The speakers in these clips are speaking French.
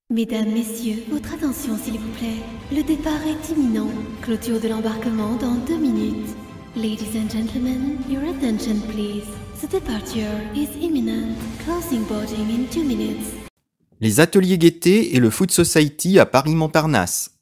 Mesdames, Messieurs, votre attention s'il vous plaît. Le départ est imminent. Clôture de l'embarquement dans 2 minutes. Ladies and gentlemen, your attention please. The departure is imminent. Closing boarding in 2 minutes. Les ateliers Gaîté et le Food Society à Paris-Montparnasse.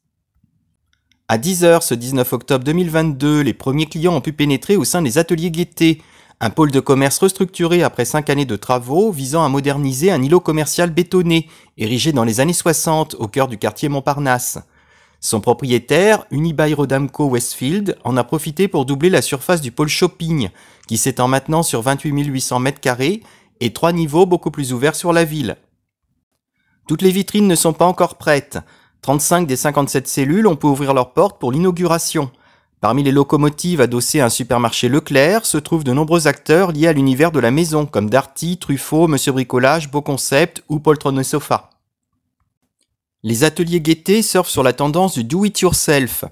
À 10h ce 19 octobre 2022, les premiers clients ont pu pénétrer au sein des ateliers Gaîté, un pôle de commerce restructuré après 5 années de travaux visant à moderniser un îlot commercial bétonné, érigé dans les années 60 au cœur du quartier Montparnasse. Son propriétaire, Unibail-Rodamco Westfield, en a profité pour doubler la surface du pôle shopping, qui s'étend maintenant sur 28 800 m² et 3 niveaux beaucoup plus ouverts sur la ville. Toutes les vitrines ne sont pas encore prêtes. 35 des 57 cellules ont pu ouvrir leurs portes pour l'inauguration. Parmi les locomotives adossées à un supermarché Leclerc se trouvent de nombreux acteurs liés à l'univers de la maison, comme Darty, Truffaut, Monsieur Bricolage, Beau Concept ou Poltron et Sofa. Les ateliers Gaîté surfent sur la tendance du do-it-yourself.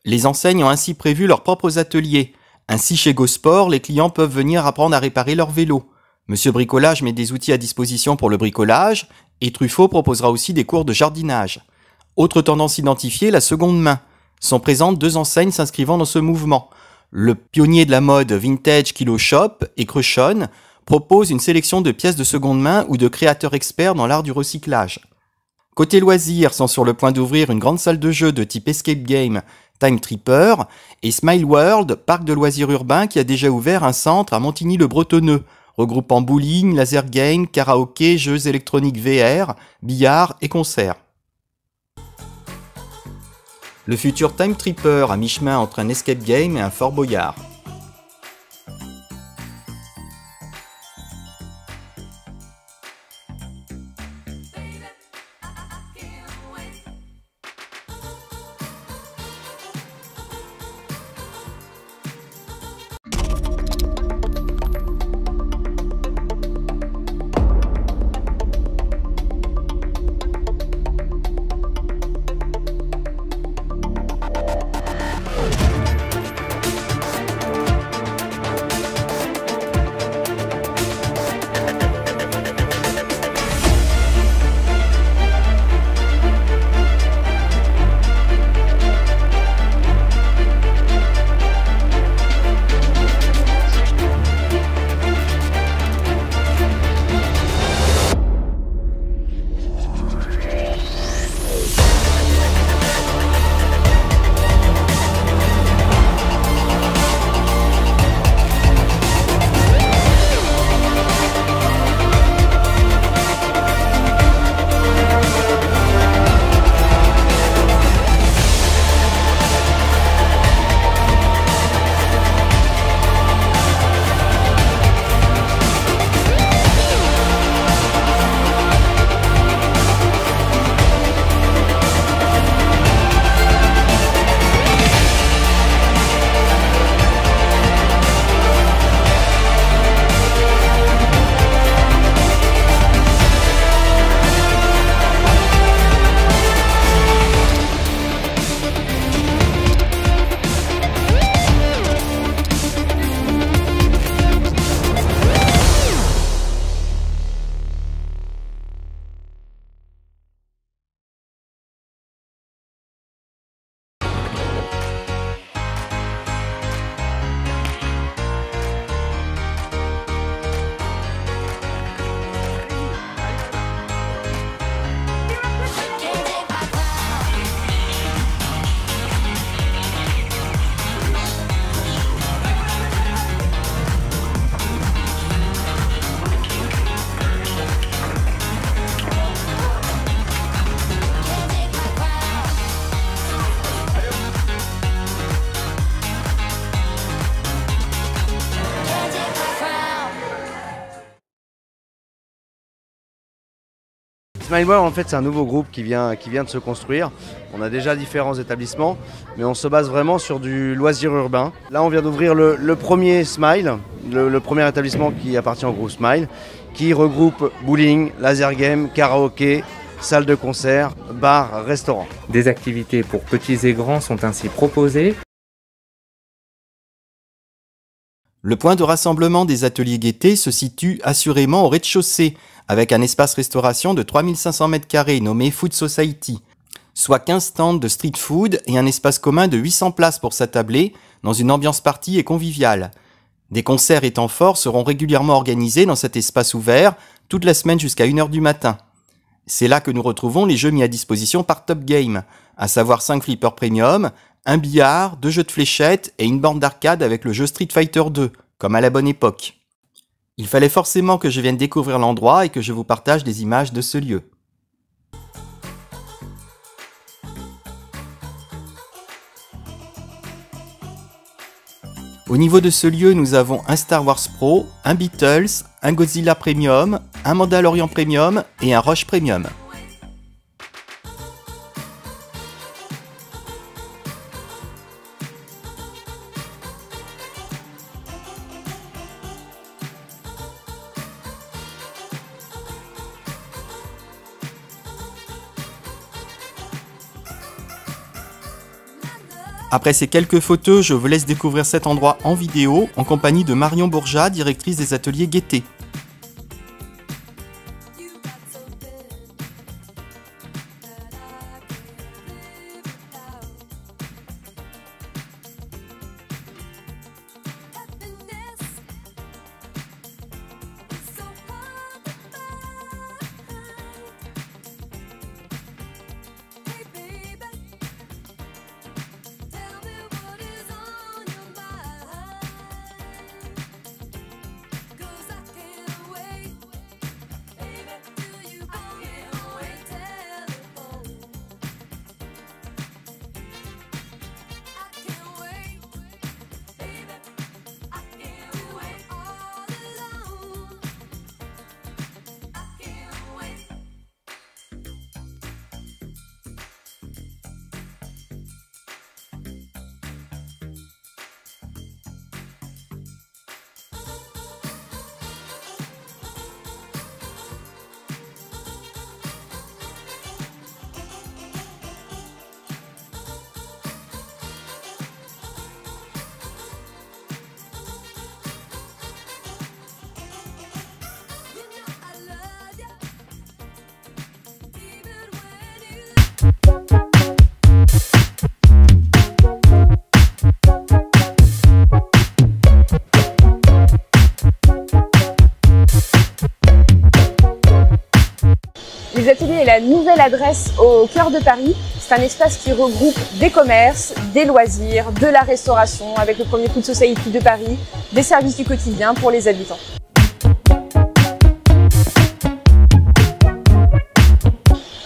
Les enseignes ont ainsi prévu leurs propres ateliers. Ainsi, chez GoSport, les clients peuvent venir apprendre à réparer leur vélo. Monsieur Bricolage met des outils à disposition pour le bricolage, et Truffaut proposera aussi des cours de jardinage. Autre tendance identifiée, la seconde main. Sont présentes 2 enseignes s'inscrivant dans ce mouvement. Le pionnier de la mode Vintage Kilo Shop et Cruchon propose une sélection de pièces de seconde main ou de créateurs experts dans l'art du recyclage. Côté loisirs, sont sur le point d'ouvrir une grande salle de jeu de type escape game Time Tripper et Smile World, parc de loisirs urbains qui a déjà ouvert un centre à Montigny-le-Bretonneux, regroupant bowling, laser game, karaoké, jeux électroniques VR, billard et concerts. Le futur Time Tripper à mi-chemin entre un escape game et un Fort Boyard. Smile World, en fait, c'est un nouveau groupe qui vient de se construire. On a déjà différents établissements, mais on se base vraiment sur du loisir urbain. Là, on vient d'ouvrir le premier Smile, le premier établissement qui appartient au groupe Smile, qui regroupe bowling, laser game, karaoké, salle de concert, bar, restaurant. Des activités pour petits et grands sont ainsi proposées. Le point de rassemblement des ateliers Gaîté se situe assurément au rez-de-chaussée, avec un espace restauration de 3500 m² nommé Food Society, soit 15 stands de street food et un espace commun de 800 places pour s'attabler, dans une ambiance party et conviviale. Des concerts et temps forts seront régulièrement organisés dans cet espace ouvert, toute la semaine jusqu'à 1 h du matin. C'est là que nous retrouvons les jeux mis à disposition par Top Game, à savoir 5 flippers premium, un billard, 2 jeux de fléchettes et une borne d'arcade avec le jeu Street Fighter 2, comme à la bonne époque. Il fallait forcément que je vienne découvrir l'endroit et que je vous partage des images de ce lieu. Au niveau de ce lieu, nous avons un Star Wars Pro, un Beatles, un Godzilla Premium, un Mandalorian Premium et un Rush Premium. Après ces quelques photos, je vous laisse découvrir cet endroit en vidéo en compagnie de Marion Bourgeat, directrice des ateliers Gaîté. Les ateliers est la nouvelle adresse au cœur de Paris. C'est un espace qui regroupe des commerces, des loisirs, de la restauration avec le premier Food Society de Paris, des services du quotidien pour les habitants.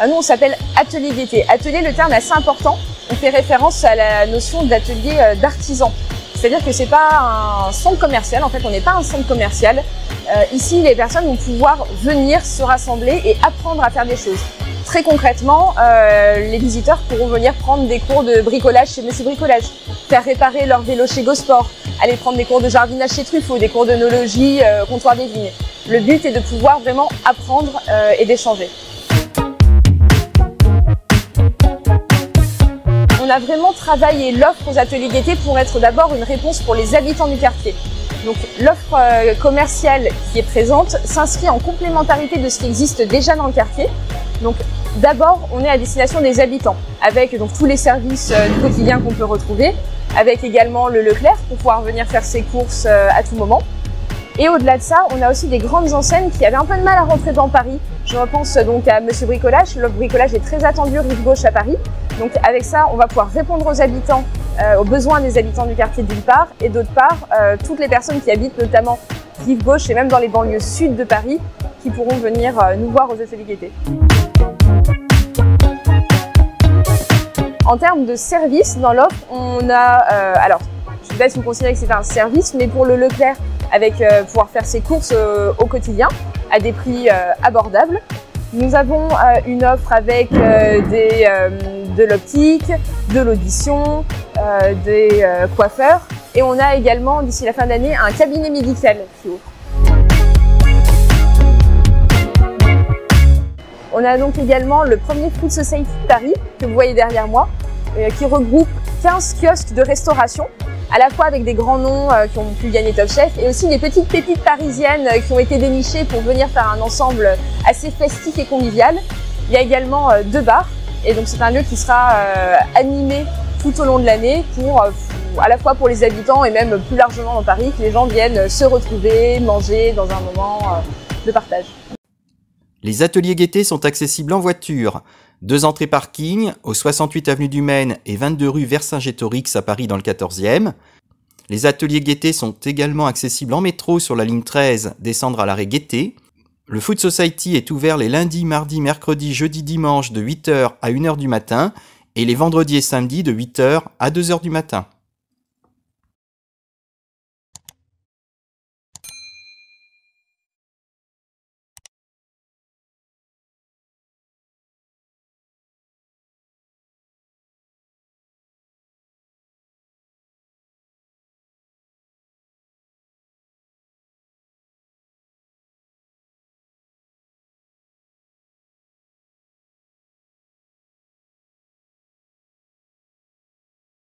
Nous, on s'appelle Atelier Gaîté. Atelier, le terme est assez important. On fait référence à la notion d'atelier d'artisan. C'est-à-dire que c'est pas un centre commercial, en fait, on n'est pas un centre commercial. Ici, les personnes vont pouvoir venir se rassembler et apprendre à faire des choses. Très concrètement, les visiteurs pourront venir prendre des cours de bricolage chez Monsieur Bricolage, faire réparer leur vélo chez Gosport, aller prendre des cours de jardinage chez Truffaut, des cours d'œnologie, comptoir des vignes. Le but est de pouvoir vraiment apprendre et d'échanger. On a vraiment travaillé l'offre aux ateliers Gaîté pour être d'abord une réponse pour les habitants du quartier. Donc l'offre commerciale qui est présente s'inscrit en complémentarité de ce qui existe déjà dans le quartier. Donc d'abord, on est à destination des habitants avec donc tous les services du quotidien qu'on peut retrouver, avec également le Leclerc pour pouvoir venir faire ses courses à tout moment. Et au-delà de ça, on a aussi des grandes enseignes qui avaient un peu de mal à rentrer dans Paris. Je repense donc à Monsieur Bricolage. Le bricolage est très attendu rive gauche à Paris. Donc avec ça, on va pouvoir répondre aux habitants, aux besoins des habitants du quartier d'une part, et d'autre part, toutes les personnes qui habitent notamment rive gauche et même dans les banlieues sud de Paris, qui pourront venir nous voir aux ateliers Gaîté. En termes de services, dans l'offre, on a, alors je ne sais pas si vous considérez que c'est un service, mais pour le Leclerc, avec pouvoir faire ses courses au quotidien à des prix abordables. Nous avons une offre avec de l'optique, de l'audition, des coiffeurs et on a également d'ici la fin d'année un cabinet médical qui ouvre. On a donc également le premier Food Society de Paris que vous voyez derrière moi qui regroupe 15 kiosques de restauration à la fois avec des grands noms qui ont pu gagner Top Chef et aussi des petites pépites parisiennes qui ont été dénichées pour venir faire un ensemble assez festif et convivial. Il y a également 2 bars et donc c'est un lieu qui sera animé tout au long de l'année pour à la fois pour les habitants et même plus largement dans Paris, que les gens viennent se retrouver, manger dans un moment de partage. Les ateliers Gaîté sont accessibles en voiture. 2 entrées parking au 68 avenue du Maine et 22 rue Vercingétorix à Paris dans le 14e. Les ateliers Gaîté sont également accessibles en métro sur la ligne 13, descendre à l'arrêt Gaîté. Le Food Society est ouvert les lundis, mardis, mercredis, jeudis, dimanches de 8h à 1h du matin et les vendredis et samedis de 8h à 2h du matin.